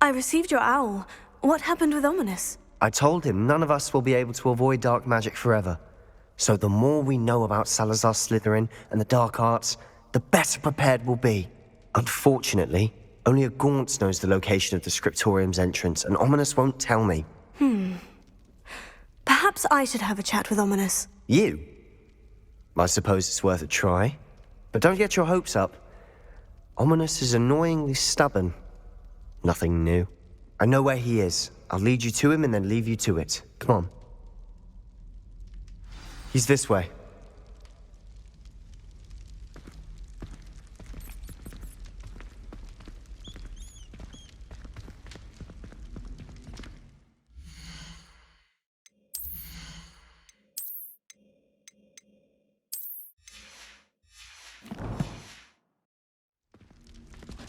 I received your owl. What happened with Ominous? I told him none of us will be able to avoid dark magic forever. So the more we know about Salazar Slytherin and the dark arts, the better prepared we'll be. Unfortunately, only a Gaunt knows the location of the Scriptorium's entrance, and Ominous won't tell me. Perhaps I should have a chat with Ominous. You? I suppose it's worth a try. But don't get your hopes up. Ominous is annoyingly stubborn. Nothing new. I know where he is. I'll lead you to him and then leave you to it. Come on. He's this way.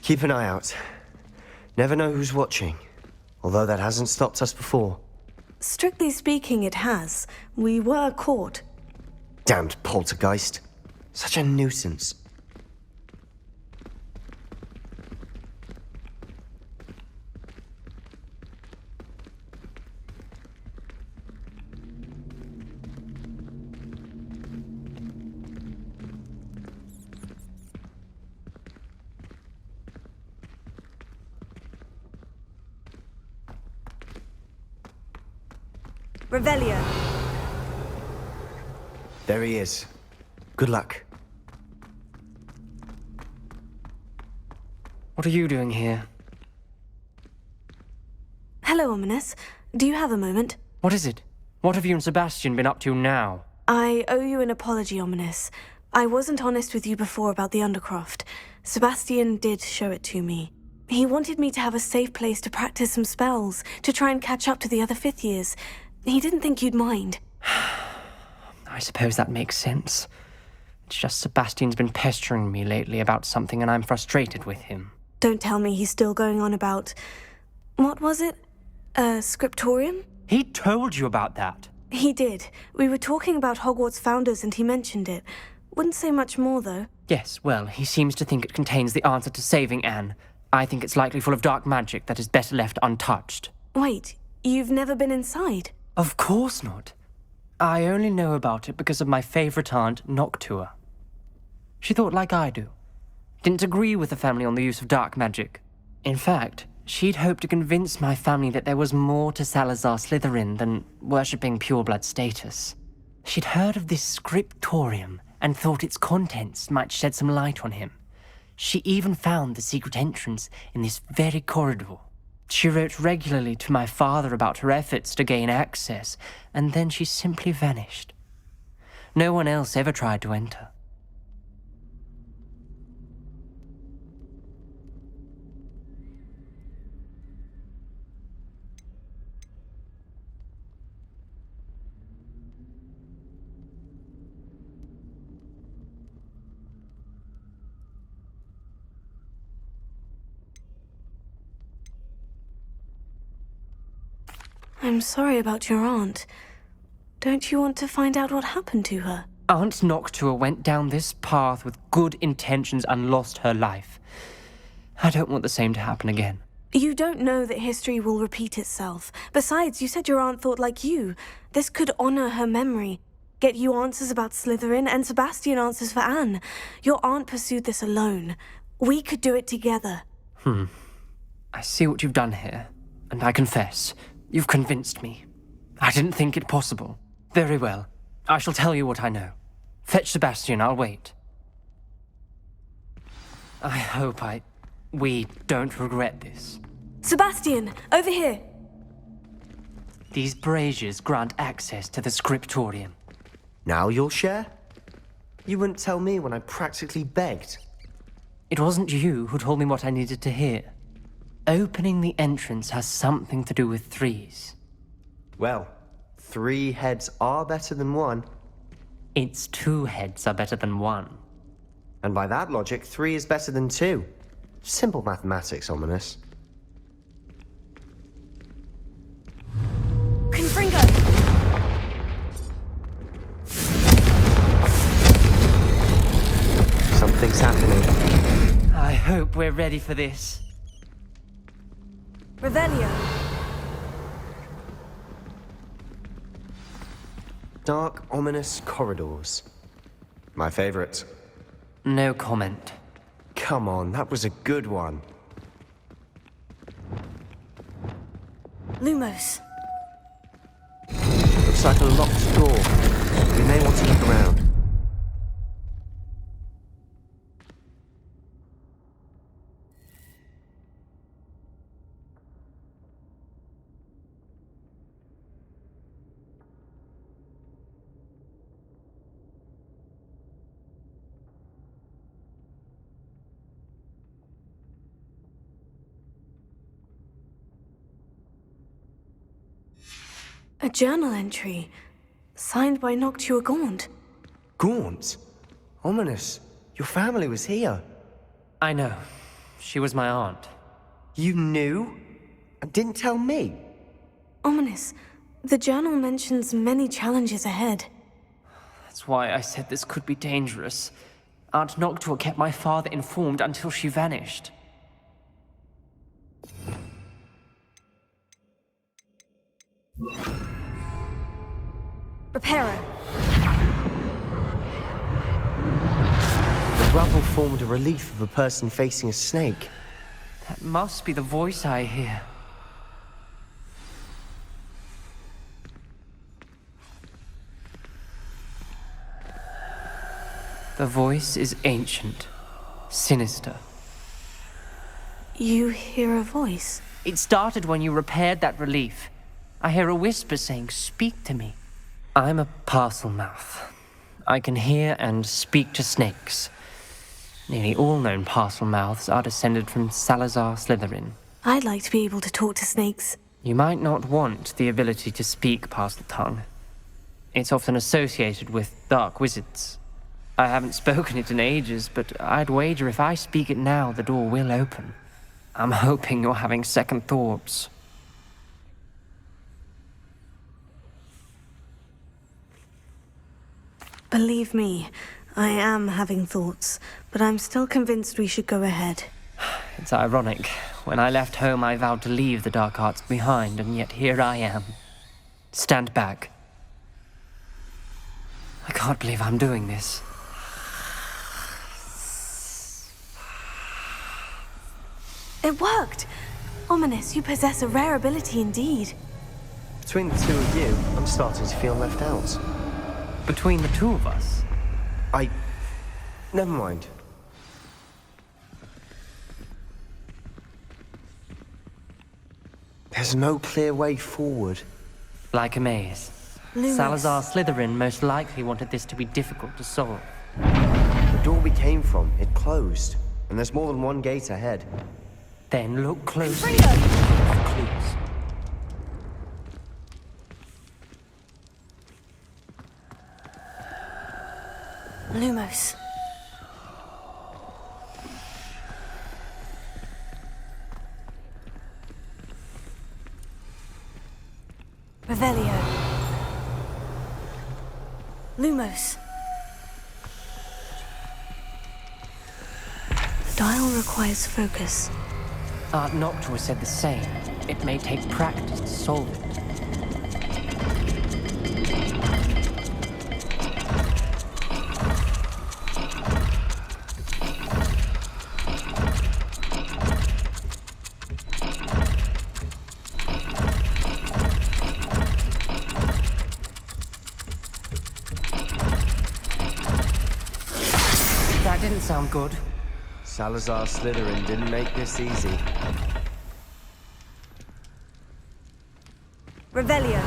Keep an eye out. Never know who's watching. Although that hasn't stopped us before. Strictly speaking, it has. We were caught. Damned poltergeist. Such a nuisance. Revelio. There he is. Good luck. What are you doing here? Hello, Ominous. Do you have a moment? What is it? What have you and Sebastian been up to now? I owe you an apology, Ominous. I wasn't honest with you before about the Undercroft. Sebastian did show it to me. He wanted me to have a safe place to practice some spells, to try and catch up to the other fifth years. He didn't think you'd mind. I suppose that makes sense. It's just Sebastian's been pestering me lately about something and I'm frustrated with him. Don't tell me he's still going on about... What was it? Scriptorium? He told you about that? He did. We were talking about Hogwarts founders and he mentioned it. Wouldn't say much more, though. Yes, well, he seems to think it contains the answer to saving Anne. I think it's likely full of dark magic that is better left untouched. Wait, you've never been inside? Of course not. I only know about it because of my favorite aunt, Noctua. She thought like I do. Didn't agree with the family on the use of dark magic. In fact, she'd hoped to convince my family that there was more to Salazar Slytherin than worshipping pureblood status. She'd heard of this Scriptorium and thought its contents might shed some light on him. She even found the secret entrance in this very corridor. She wrote regularly to my father about her efforts to gain access, and then she simply vanished. No one else ever tried to enter. I'm sorry about your aunt. Don't you want to find out what happened to her? Aunt Noctua went down this path with good intentions and lost her life. I don't want the same to happen again. You don't know that history will repeat itself. Besides, you said your aunt thought like you. This could honor her memory. Get you answers about Slytherin and Sebastian answers for Anne. Your aunt pursued this alone. We could do it together. I see what you've done here, and I confess, you've convinced me. I didn't think it possible. Very well. I shall tell you what I know. Fetch Sebastian, I'll wait. I hope we don't regret this. Sebastian, over here. These braziers grant access to the Scriptorium. Now you'll share? You wouldn't tell me when I practically begged. It wasn't you who told me what I needed to hear. Opening the entrance has something to do with threes. Well, 3 heads are better than 1. Its 2 heads are better than 1. And by that logic, 3 is better than 2. Simple mathematics, Ominous. Confringo! Something's happening. I hope we're ready for this. Revelio. Dark, ominous corridors. My favorite. No comment. Come on, that was a good one. Lumos. Looks like a locked door. We may want to look around. A journal entry, signed by Noctua Gaunt. Gaunt? Ominous. Your family was here. I know. She was my aunt. You knew? And didn't tell me? Ominous. The journal mentions many challenges ahead. That's why I said this could be dangerous. Aunt Noctua kept my father informed until she vanished. Reparo. The rubble formed a relief of a person facing a snake. That must be the voice I hear. The voice is ancient, sinister. You hear a voice? It started when you repaired that relief. I hear a whisper saying, "Speak to me." I'm a parcel mouth. I can hear and speak to snakes. Nearly all known parcel mouths are descended from Salazar Slytherin. I'd like to be able to talk to snakes. You might not want the ability to speak parcel tongue. It's often associated with dark wizards. I haven't spoken it in ages, but I'd wager if I speak it now, the door will open. I'm hoping you're having second thoughts. Believe me, I am having thoughts, but I'm still convinced we should go ahead. It's ironic. When I left home, I vowed to leave the dark arts behind, and yet here I am. Stand back. I can't believe I'm doing this. It worked! Ominous, you possess a rare ability indeed. Between the two of you, I'm starting to feel left out. Between the two of us? Never mind. There's no clear way forward. Like a maze. Lumos. Salazar Slytherin most likely wanted this to be difficult to solve. The door we came from, it closed. And there's more than one gate ahead. Then look closely for clues. Lumos. Revelio. Lumos. The dial requires focus. Aunt Noctua said the same. It may take practice to solve it. That didn't sound good. Salazar Slytherin didn't make this easy. Revelio.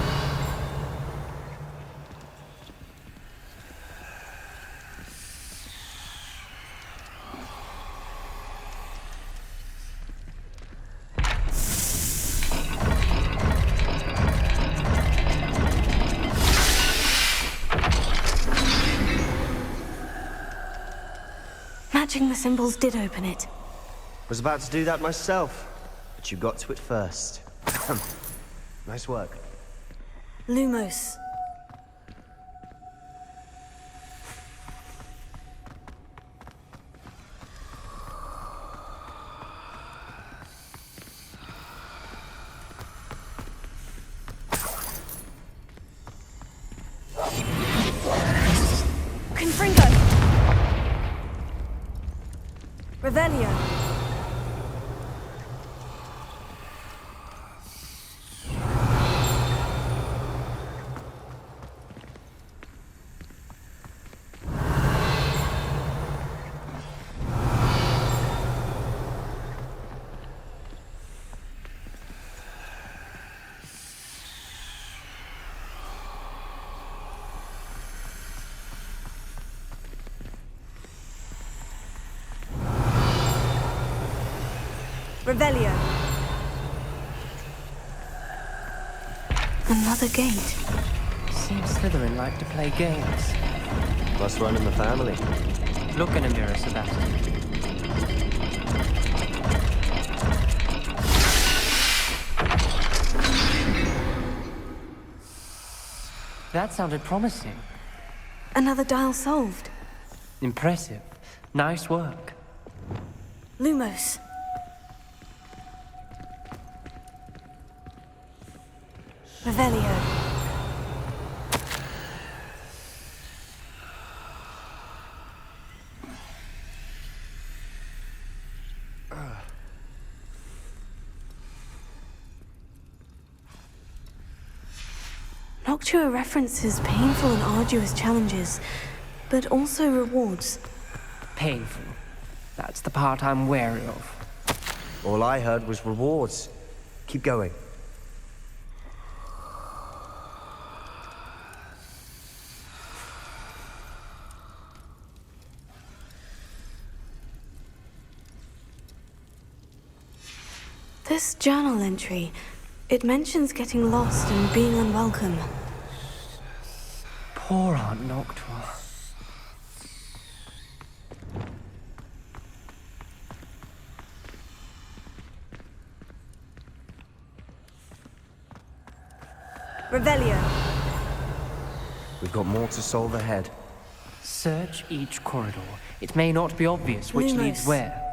Matching the symbols did open it. Was about to do that myself, but you got to it first. Nice work. Lumos. Confringo! Revelio! Revelio. Another gate. Seems Slytherin like to play games. Must run in the family. Look in a mirror, Sebastian. That sounded promising. Another dial solved. Impressive. Nice work. Lumos. Revelio. Noctua references painful and arduous challenges, but also rewards. Painful. That's the part I'm wary of. All I heard was rewards. Keep going. This journal entry, it mentions getting lost and being unwelcome. Poor Aunt Noctua. Revelio. We've got more to solve ahead. Search each corridor. It may not be obvious which Lumos. leads where.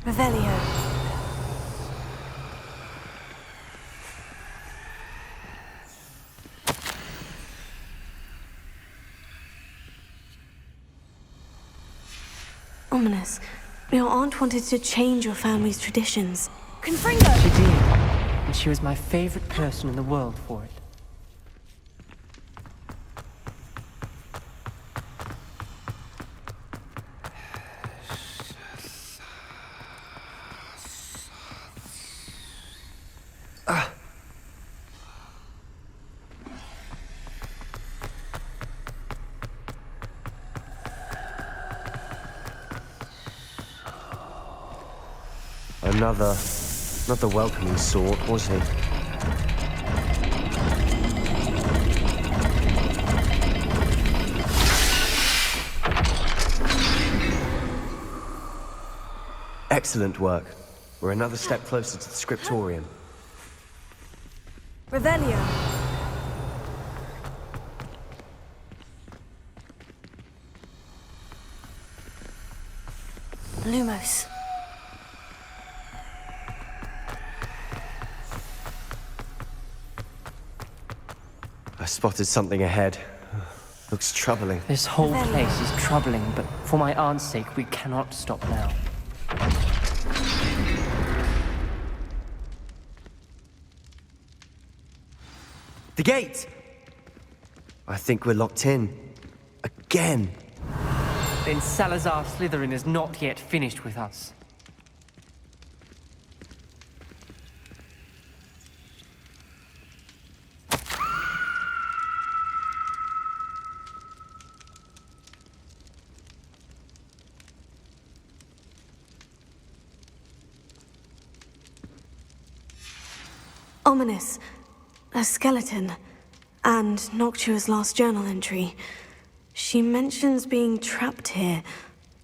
Revelio. Ominous. Your aunt wanted to change your family's traditions. Confringo! She did, and she was my favorite person in the world for it. Not the welcoming sort, was he? Excellent work. We're another step closer to the Scriptorium. Revelio. Lumos. I spotted something ahead. Looks troubling. This whole place is troubling, but for my aunt's sake, we cannot stop now. The gate! I think we're locked in. Again. Then Salazar Slytherin is not yet finished with us. Ominous. A skeleton. And Noctua's last journal entry. She mentions being trapped here,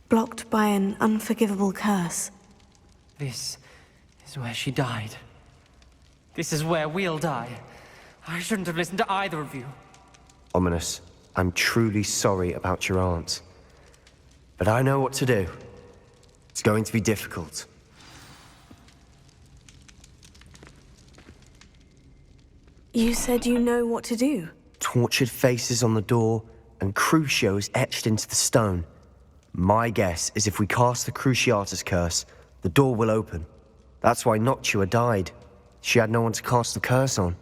blocked by an unforgivable curse. This is where she died. This is where we'll die. I shouldn't have listened to either of you. Ominous, I'm truly sorry about your aunt. But I know what to do. It's going to be difficult. You said you know what to do. Tortured faces on the door, and Crucios etched into the stone. My guess is if we cast the Cruciatus curse, the door will open. That's why Noctua died. She had no one to cast the curse on.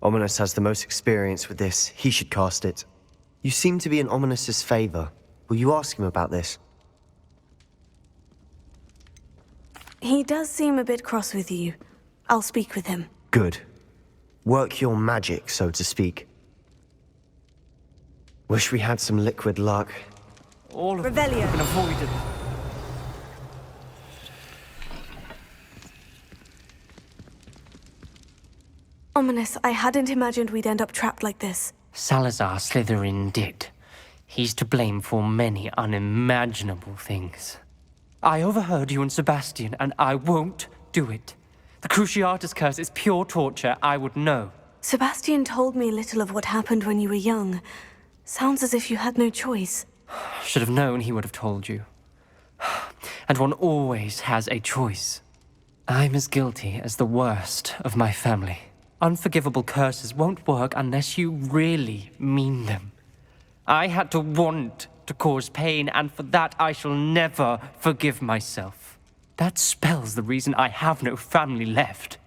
Ominous has the most experience with this. He should cast it. You seem to be in Ominous's favor. Will you ask him about this? He does seem a bit cross with you. I'll speak with him. Good. Work your magic, so to speak. Wish we had some liquid luck. All of Revelio. them have been avoided. Ominous, I hadn't imagined we'd end up trapped like this. Salazar Slytherin did. He's to blame for many unimaginable things. I overheard you and Sebastian, and I won't do it. The Cruciatus curse is pure torture, I would know. Sebastian told me little of what happened when you were young. Sounds as if you had no choice. Should have known he would have told you. And one always has a choice. I'm as guilty as the worst of my family. Unforgivable curses won't work unless you really mean them. I had to want to cause pain, and for that I shall never forgive myself. That spells the reason I have no family left.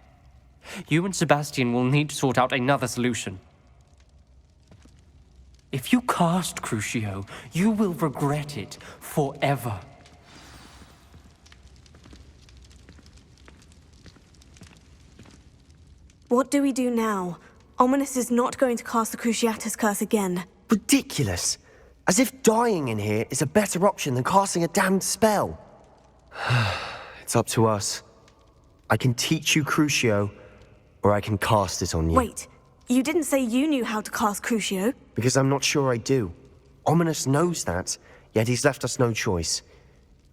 You and Sebastian will need to sort out another solution. If you cast Crucio, you will regret it forever. What do we do now? Ominous is not going to cast the Cruciatus curse again. Ridiculous. As if dying in here is a better option than casting a damned spell. It's up to us. I can teach you Crucio, or I can cast it on you. Wait, you didn't say you knew how to cast Crucio? Because I'm not sure I do. Ominous knows that, yet he's left us no choice.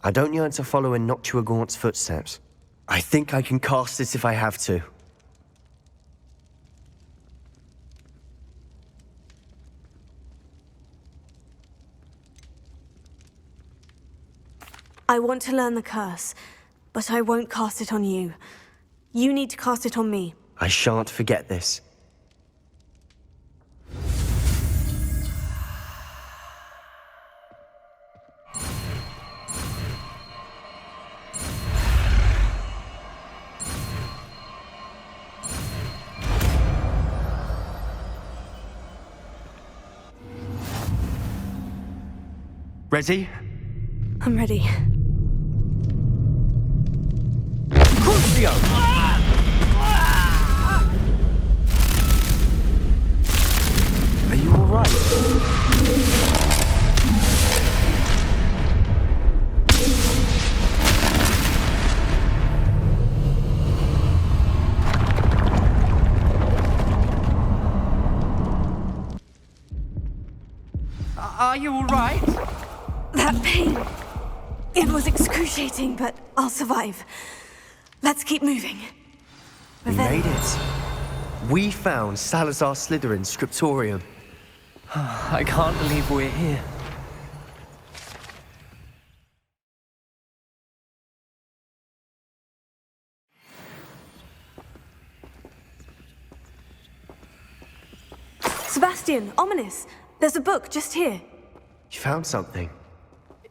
I don't yearn to follow in Noctua Gaunt's footsteps. I think I can cast it if I have to. I want to learn the curse, but I won't cast it on you. You need to cast it on me. I shan't forget this. Ready? I'm ready. Crucio! Are you all right? Are you all right? That pain. It was excruciating, but I'll survive. Let's keep moving. We made it. We found Salazar Slytherin's Scriptorium. I can't believe we're here. Sebastian, Ominous, there's a book just here. You found something.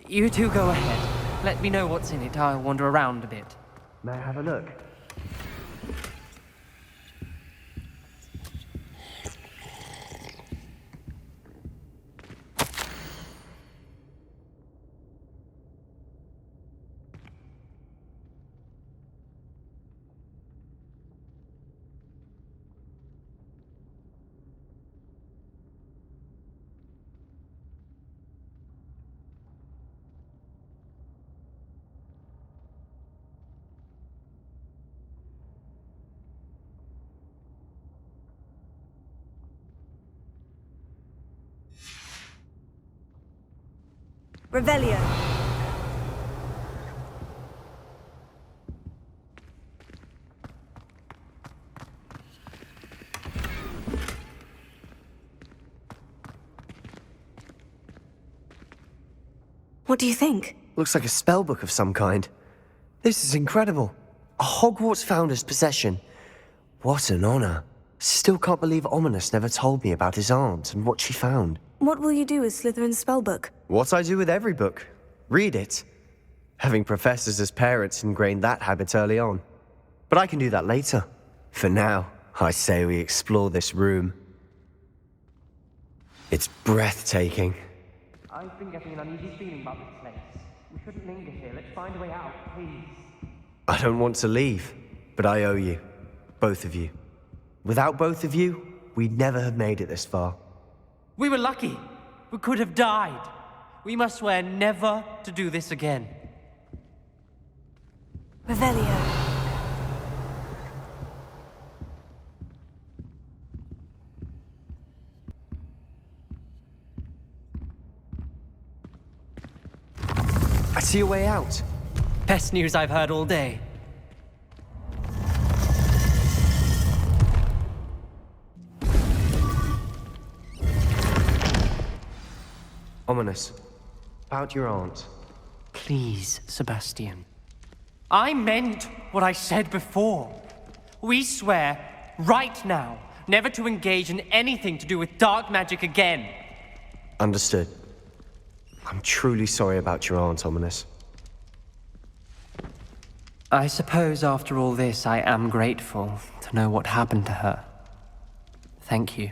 You two go ahead. Let me know what's in it. I'll wander around a bit. May I have a look? Revelio. What do you think? Looks like a spellbook of some kind. This is incredible. A Hogwarts founder's possession. What an honor. Still can't believe Ominous never told me about his aunt and what she found. What will you do with Slytherin's spellbook? What I do with every book. Read it. Having professors as parents ingrained that habit early on. But I can do that later. For now, I say we explore this room. It's breathtaking. I've been getting an uneasy feeling about this place. We shouldn't linger here. Let's find a way out, please. I don't want to leave, but I owe you. Both of you. Without both of you, we'd never have made it this far. We were lucky. We could have died. We must swear never to do this again. Revelio. I see a way out. Best news I've heard all day. Ominous. About your aunt. Please, Sebastian. I meant what I said before. We swear, right now, never to engage in anything to do with dark magic again. Understood. I'm truly sorry about your aunt, Ominous. I suppose after all this, I am grateful to know what happened to her. Thank you.